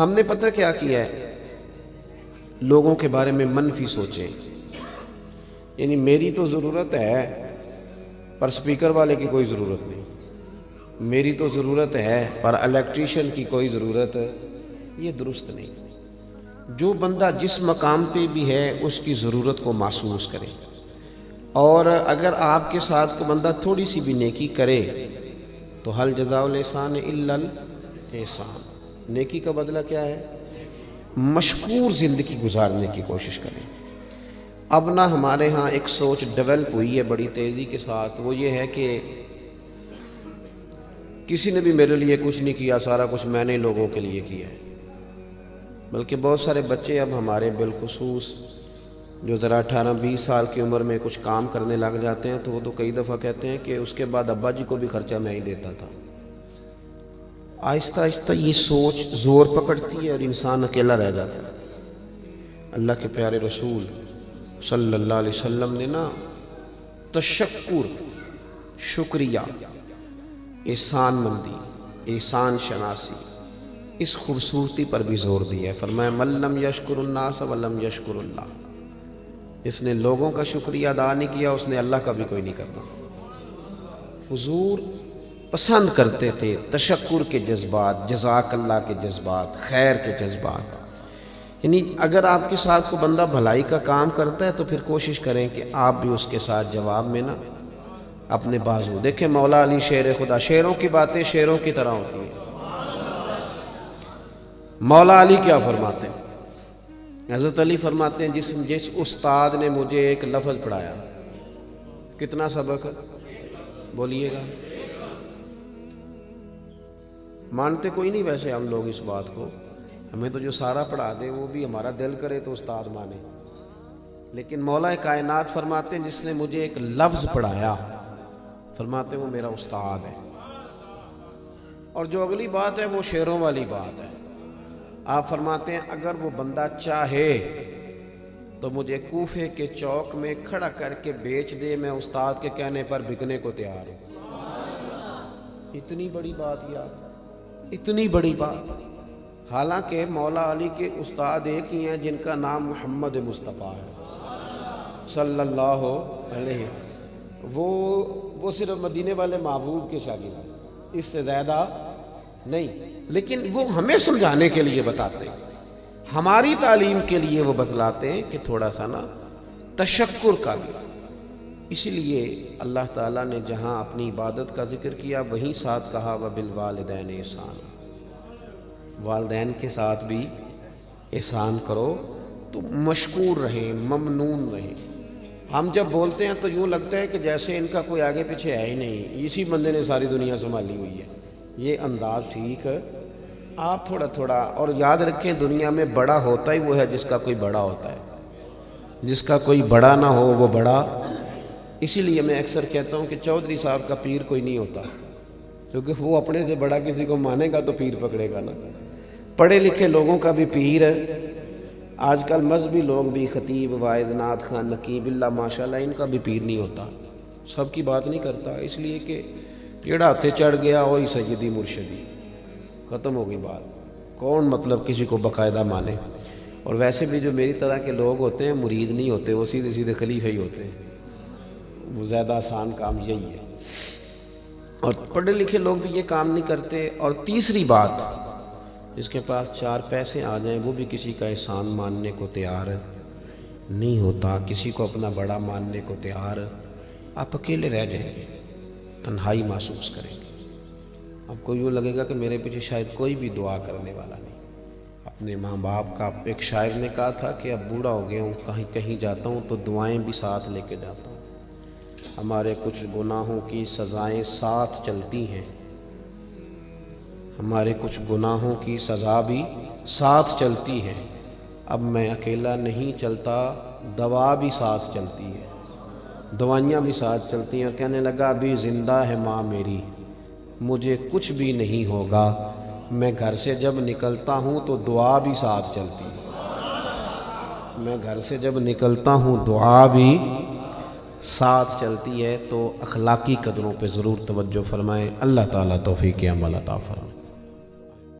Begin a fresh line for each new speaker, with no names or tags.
ہم نے پتہ کیا کیا ہے، لوگوں کے بارے میں منفی سوچیں، یعنی میری تو ضرورت ہے پر سپیکر والے کی کوئی ضرورت نہیں، میری تو ضرورت ہے پر الیکٹریشین کی کوئی ضرورت، یہ درست نہیں۔ جو بندہ جس مقام پہ بھی ہے اس کی ضرورت کو محسوس کرے، اور اگر آپ کے ساتھ کوئی بندہ تھوڑی سی بھی نیکی کرے تو حل جزاء الاحسان الا الاحسان، نیکی کا بدلہ کیا ہے؟ مشکور زندگی گزارنے کی کوشش کریں۔ اب نہ ہمارے ہاں ایک سوچ ڈیولپ ہوئی ہے بڑی تیزی کے ساتھ، وہ یہ ہے کہ کسی نے بھی میرے لیے کچھ نہیں کیا، سارا کچھ میں نے لوگوں کے لیے کیا ہے۔ بلکہ بہت سارے بچے اب ہمارے بالخصوص جو ذرا 18-20 سال کی عمر میں کچھ کام کرنے لگ جاتے ہیں تو وہ تو کئی دفعہ کہتے ہیں کہ اس کے بعد ابا جی کو بھی خرچہ میں ہی دیتا تھا۔ آہستہ آہستہ یہ سوچ زور پکڑتی ہے اور انسان اکیلا رہ جاتا ہے۔ اللہ کے پیارے رسول صلی اللہ علیہ وسلم نے نا تشکر، شکریہ، احسان مندی، احسان شناسی، اس خوبصورتی پر بھی زور دیا ہے۔ فرمایا من لم یشکر الناس ولم یشکر اللہ، جس نے لوگوں کا شکریہ ادا نہیں کیا اس نے اللہ کا بھی کوئی نہیں کرنا۔ حضور پسند کرتے تھے تشکر کے جذبات، جزاک اللہ کے جذبات، خیر کے جذبات۔ یعنی اگر آپ کے ساتھ کوئی بندہ بھلائی کا کام کرتا ہے تو پھر کوشش کریں کہ آپ بھی اس کے ساتھ جواب میں نا اپنے بازو دیکھیں۔ مولا علی شیر خدا، شیروں کی باتیں شیروں کی طرح ہوتی ہیں۔ مولا علی کیا فرماتے ہیں؟ حضرت علی فرماتے ہیں جس استاد نے مجھے ایک لفظ پڑھایا، کتنا سبق بولیے گا؟ مانتے کوئی نہیں ویسے ہم لوگ اس بات کو، ہمیں تو جو سارا پڑھا دے وہ بھی ہمارا دل کرے تو استاد مانے، لیکن مولا کائنات فرماتے ہیں جس نے مجھے ایک لفظ پڑھایا، فرماتے ہیں وہ میرا استاد ہے۔ اور جو اگلی بات ہے وہ شیروں والی بات ہے۔ آپ فرماتے ہیں اگر وہ بندہ چاہے تو مجھے کوفے کے چوک میں کھڑا کر کے بیچ دے، میں استاد کے کہنے پر بکنے کو تیار ہوں۔ اتنی بڑی بات یاد، اتنی بڑی بات، حالانکہ مولا علی کے استاد ایک ہی ہیں جن کا نام محمد مصطفیٰ ہے صلی اللہ علیہ، وہ صرف مدینے والے محبوب کے شاگرد ہیں، اس سے زیادہ نہیں، لیکن وہ ہمیں سمجھانے کے لیے بتاتے ہیں، ہماری تعلیم کے لیے وہ بتلاتے ہیں کہ تھوڑا سا نا تشکر کا بھی۔ اسی لیے اللہ تعالیٰ نے جہاں اپنی عبادت کا ذکر کیا وہیں ساتھ کہا وَبِالْوَالِدَيْنِ احسانا، والدین کے ساتھ بھی احسان کرو تو مشکور رہیں، ممنون رہیں۔ ہم جب بولتے ہیں تو یوں لگتا ہے کہ جیسے ان کا کوئی آگے پیچھے ہے ہی نہیں، اسی بندے نے ساری دنیا سنبھالی ہوئی ہے۔ یہ انداز ٹھیک ہے؟ آپ تھوڑا تھوڑا، اور یاد رکھیں دنیا میں بڑا ہوتا ہی وہ ہے جس کا کوئی بڑا ہوتا ہے، جس کا کوئی بڑا نہ ہو وہ بڑا۔ اسی لیے میں اکثر کہتا ہوں کہ چودھری صاحب کا پیر کوئی نہیں ہوتا، کیونکہ وہ اپنے سے بڑا کسی کو مانے گا تو پیر پکڑے گا نا۔ پڑھے لکھے لوگوں کا بھی پیر ہے، آج کل مذہبی لوگ بھی، خطیب، واعظ، نعت خان، نقیب اللہ ماشاءاللہ، ان کا بھی پیر نہیں ہوتا، سب کی بات نہیں کرتا، اس لیے کہ کیڑا ہاتھے چڑھ گیا وہی سیدی مرشدی، ختم ہو گئی بات۔ کون مطلب کسی کو باقاعدہ مانے؟ اور ویسے بھی جو میری طرح کے لوگ ہوتے ہیں مرید نہیں ہوتے، وہ سیدھے سیدھے خلیفہ ہی ہوتے ہیں، وہ زیادہ آسان کام یہی ہے۔ اور پڑھے لکھے لوگ بھی یہ کام نہیں کرتے۔ اور تیسری بات، جس کے پاس 4 پیسے آ جائیں وہ بھی کسی کا احسان ماننے کو تیار نہیں ہوتا، کسی کو اپنا بڑا ماننے کو تیار۔ آپ اکیلے رہ جائیں گے، تنہائی محسوس کریں گے، آپ کو یوں لگے گا کہ میرے پیچھے شاید کوئی بھی دعا کرنے والا نہیں۔ اپنے ماں باپ کا، ایک شاعر نے کہا تھا کہ اب بوڑھا ہو گیا ہوں، کہیں جاتا ہوں تو دعائیں بھی ساتھ لے کے جاتا ہوں، ہمارے کچھ گناہوں کی سزائیں ساتھ چلتی ہیں، ہمارے کچھ گناہوں کی سزا بھی ساتھ چلتی ہے، اب میں اکیلا نہیں چلتا، دوا بھی ساتھ چلتی ہے، دوائیاں بھی ساتھ چلتی ہیں۔ کہنے لگا ابھی زندہ ہے ماں میری، مجھے کچھ بھی نہیں ہوگا، میں گھر سے جب نکلتا ہوں تو دعا بھی ساتھ چلتی ہے، میں گھر سے جب نکلتا ہوں دعا بھی ساتھ چلتی ہے۔ تو اخلاقی قدروں پہ ضرور توجہ فرمائیں۔ اللہ تعالیٰ توفیق عمل عطا فرمائے۔